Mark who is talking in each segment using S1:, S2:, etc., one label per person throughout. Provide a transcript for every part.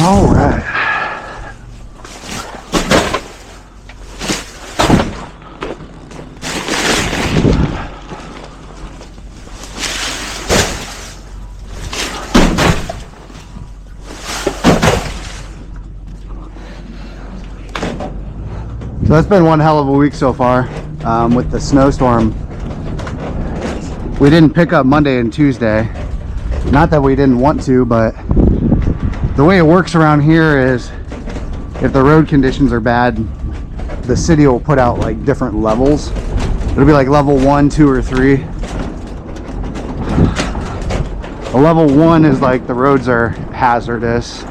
S1: All right. So that's been one hell of a week so far with the snowstorm. We didn't pick up Monday and Tuesday. Not that we didn't want to, but the way it works around here is if the road conditions are bad, the city will put out like different levels. It'll be like level 1, 2, or 3. A level 1 is like the roads are hazardous.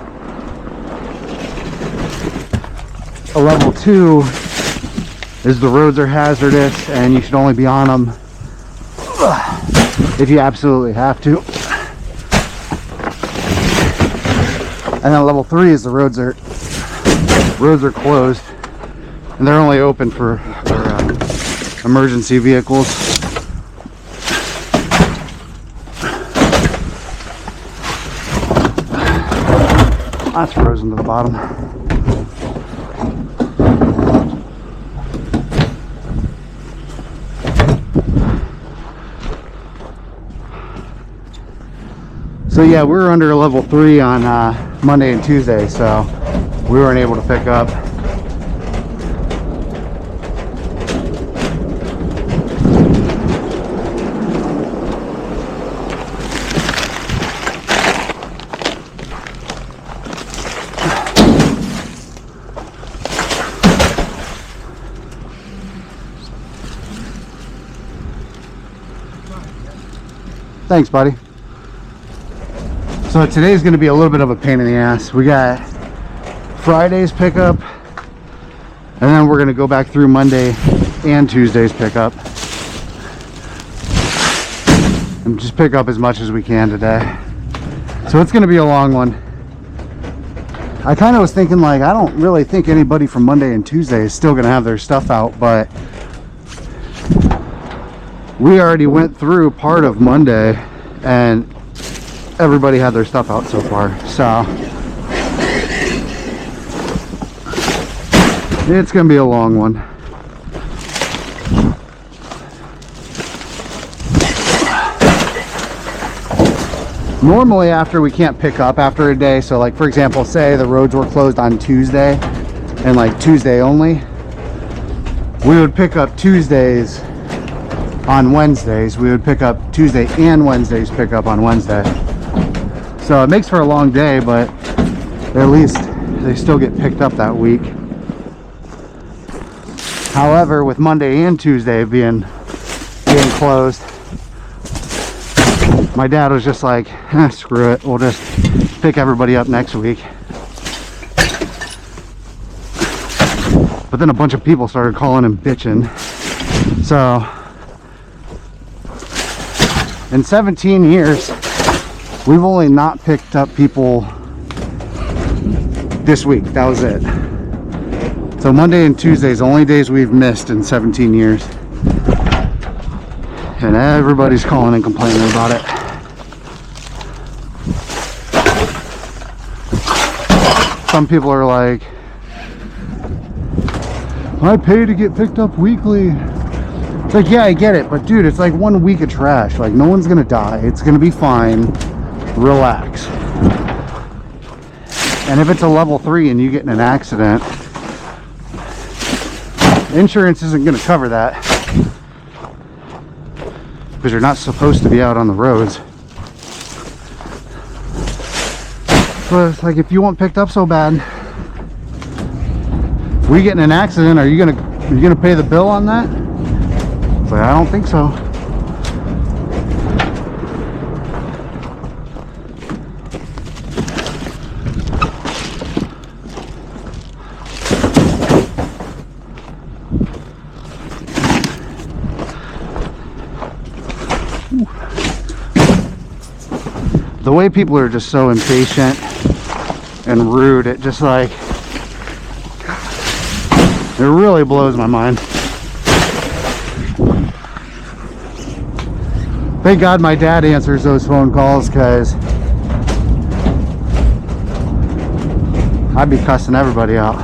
S1: A level 2 is the roads are hazardous and you should only be on them if you absolutely have to. And then level 3 is the roads are closed and they're only open for emergency vehicles. That's frozen to the bottom. So yeah, we were under level 3 on Monday and Tuesday, so we weren't able to pick up. Thanks, buddy. So today's going to be a little bit of a pain in the ass. We got Friday's pickup, and then we're going to go back through Monday and Tuesday's pickup and just pick up as much as we can today. So it's going to be a long one. I kind of was thinking, like, I don't really think anybody from Monday and Tuesday is still going to have their stuff out, but we already went through part of Monday and everybody had their stuff out so far, so it's gonna be a long one. Normally after we can't pick up after a day, so like for example, say the roads were closed on Tuesday and like Tuesday only, we would pick up Tuesdays on Wednesdays. We would pick up Tuesday and Wednesday's pickup on Wednesday. So it makes for a long day, but at least they still get picked up that week. However, with Monday and Tuesday being closed, my dad was just like, screw it, we'll just pick everybody up next week. But then a bunch of people started calling and bitching. So in 17 years, we've only not picked up people this week. That was it. So Monday and Tuesday is the only days we've missed in 17 years. And everybody's calling and complaining about it. Some people are like, I pay to get picked up weekly. It's like, yeah, I get it, but dude, it's like 1 week of trash. Like, no one's gonna die. It's gonna be fine. Relax. And if it's a level 3 and you get in an accident, insurance isn't gonna cover that because you're not supposed to be out on the roads. But it's like, if you want picked up so bad, if we get in an accident, are you gonna pay the bill on that? It's like, I don't think so. The way people are just so impatient and rude, it just like, it really blows my mind. Thank God my dad answers those phone calls, because I'd be cussing everybody out.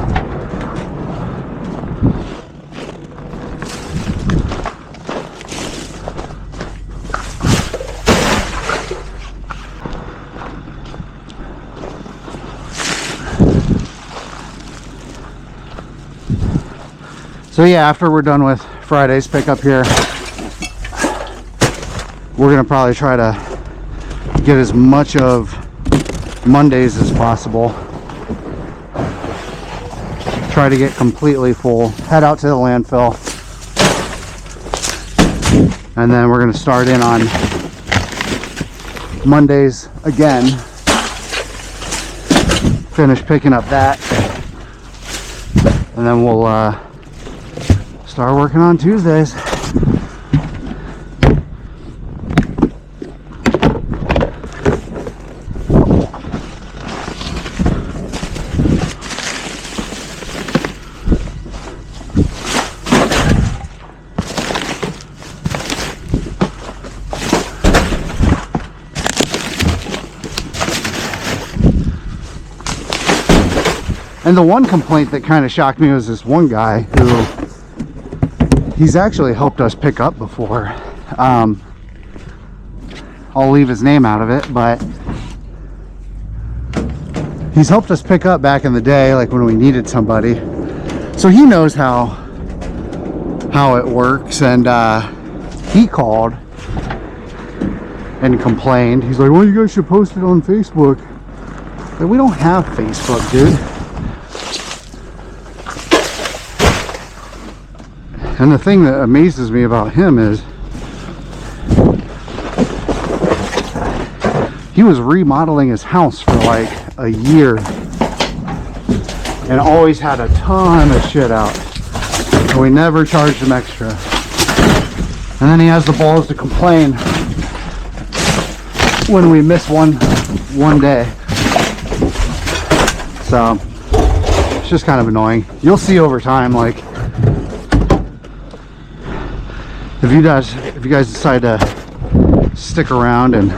S1: So yeah, after we're done with Friday's pickup here, we're gonna probably try to get as much of Mondays as possible. Try to get completely full, head out to the landfill, and then we're gonna start in on Mondays again, finish picking up that, and then we'll start working on Tuesdays. And the one complaint that kind of shocked me was this one guy who, he's actually helped us pick up before. I'll leave his name out of it, but he's helped us pick up back in the day, like when we needed somebody. So he knows how it works, and he called and complained. He's like, well, you guys should post it on Facebook. Like, we don't have Facebook, dude. And the thing that amazes me about him is he was remodeling his house for like a year and always had a ton of shit out. And we never charged him extra. And then he has the balls to complain when we miss one day. So it's just kind of annoying. You'll see over time, like, if you guys decide to stick around and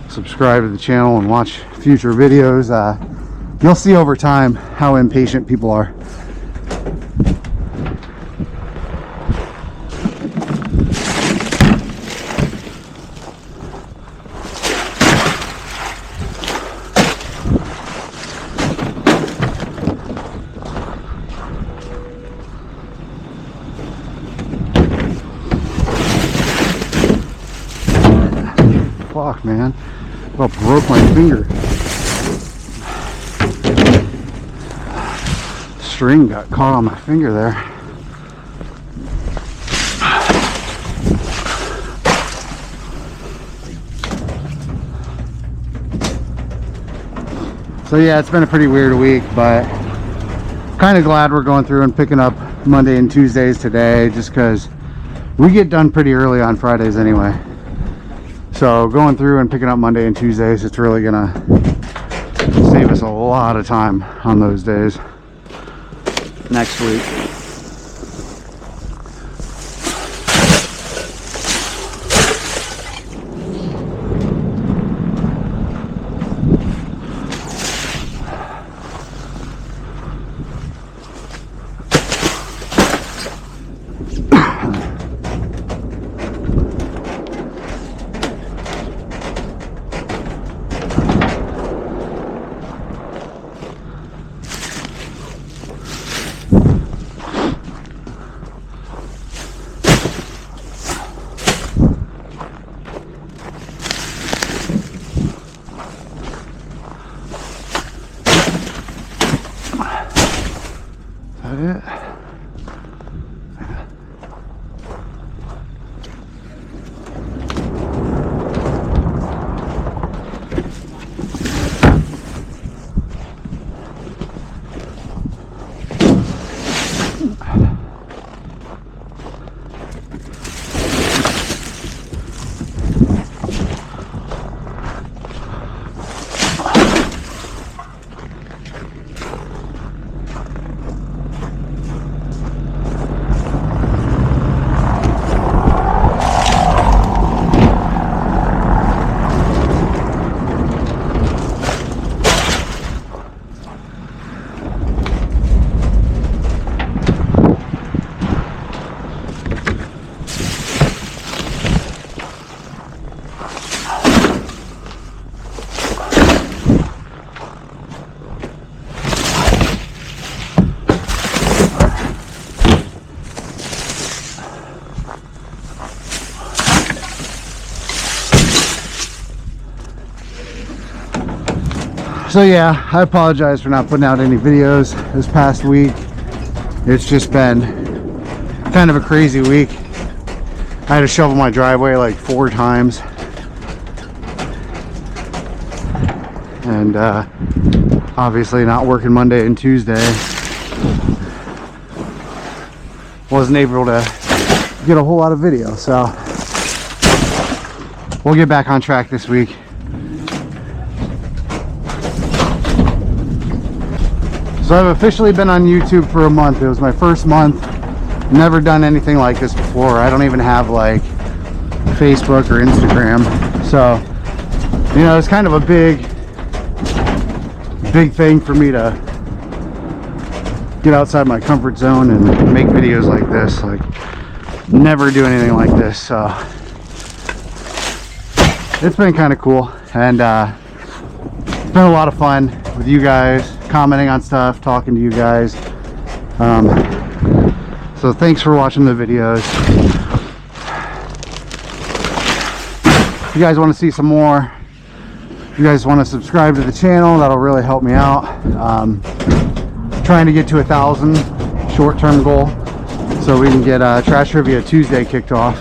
S1: subscribe to the channel and watch future videos, you'll see over time how impatient people are. Fuck, man. Well, broke my finger. String got caught on my finger there. So yeah, it's been a pretty weird week, but kind of glad we're going through and picking up Monday and Tuesdays today, just because we get done pretty early on Fridays anyway. So going through and picking up Monday and Tuesdays, it's really gonna save us a lot of time on those days next week. It. So yeah, I apologize for not putting out any videos this past week. It's just been kind of a crazy week. I had to shovel my driveway like 4 times. And obviously not working Monday and Tuesday. Wasn't able to get a whole lot of video, so we'll get back on track this week. So I've officially been on YouTube for a month. It was my first month. Never done anything like this before. I don't even have like Facebook or Instagram. So, you know, it's kind of a big thing for me to get outside my comfort zone and make videos like this. Like, never do anything like this. So it's been kind of cool, and it's been a lot of fun with you guys, commenting on stuff, talking to you guys. So thanks for watching the videos. If you guys want to see some more, if you guys want to subscribe to the channel, that'll really help me out. Trying to get to 1,000 short-term goal, so we can get Trash Trivia Tuesday kicked off.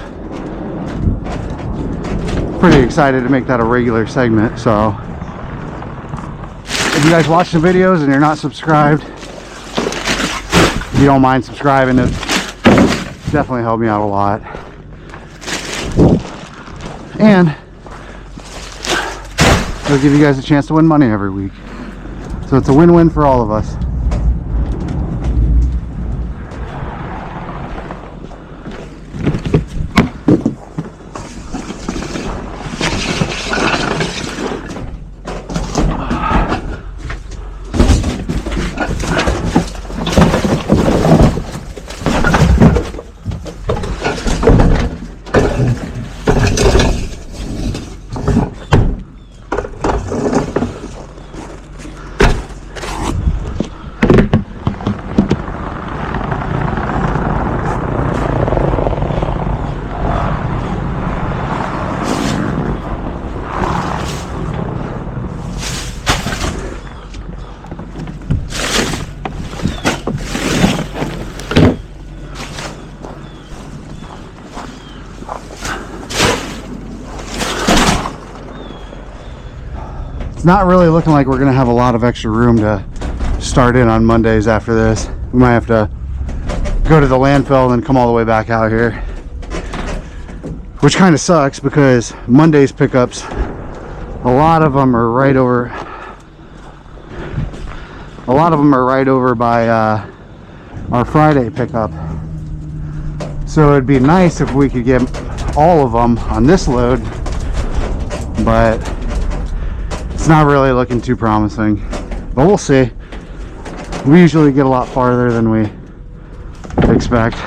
S1: Pretty excited to make that a regular segment. So if you guys watch the videos and you're not subscribed, if you don't mind subscribing, it definitely helped me out a lot. And it'll give you guys a chance to win money every week. So it's a win-win for all of us. It's not really looking like we're gonna have a lot of extra room to start in on Mondays after this. We might have to go to the landfill and then come all the way back out here, which kind of sucks because Monday's pickups, a lot of them are right over by our Friday pickup. So it'd be nice if we could get all of them on this load, but it's not really looking too promising, but we'll see. We usually get a lot farther than we expect.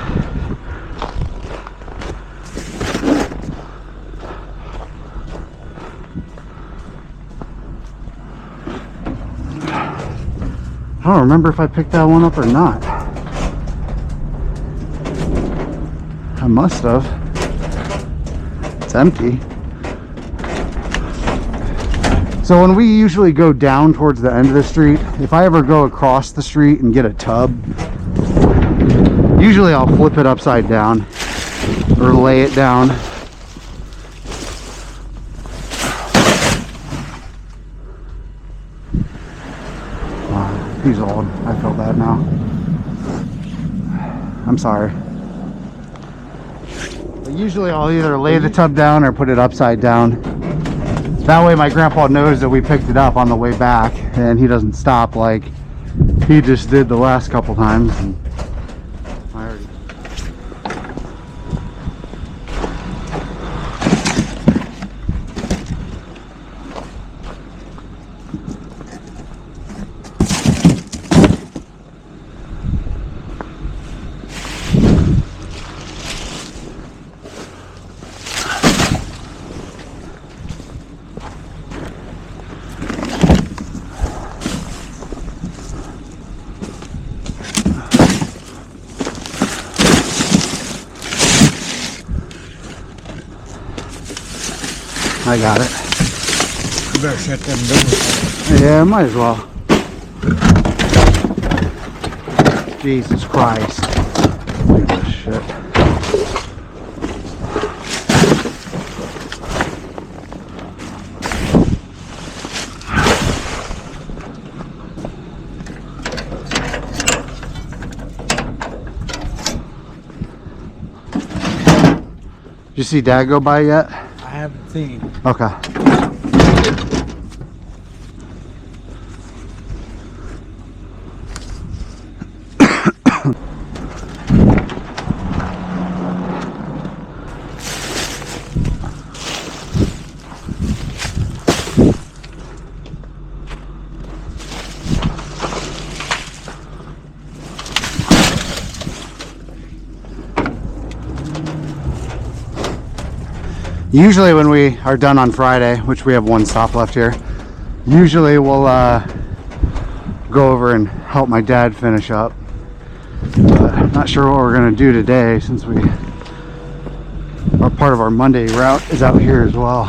S1: I don't remember if I picked that one up or not. I must have. It's empty. So when we usually go down towards the end of the street, if I ever go across the street and get a tub, usually I'll flip it upside down or lay it down. Wow, he's old. I feel bad now. I'm sorry. But usually I'll either lay the tub down or put it upside down. That way my grandpa knows that we picked it up on the way back and he doesn't stop like he just did the last couple times. And I already... I got it.
S2: better shut them doors.
S1: Yeah, might as well. Jesus Christ. Look at this shit. Did you see Dad go by yet?
S2: I haven't seen.
S1: Okay. Usually when we are done on Friday, which we have one stop left here, usually we'll go over and help my dad finish up. Not sure what we're going to do today since our part of our Monday route is out here as well.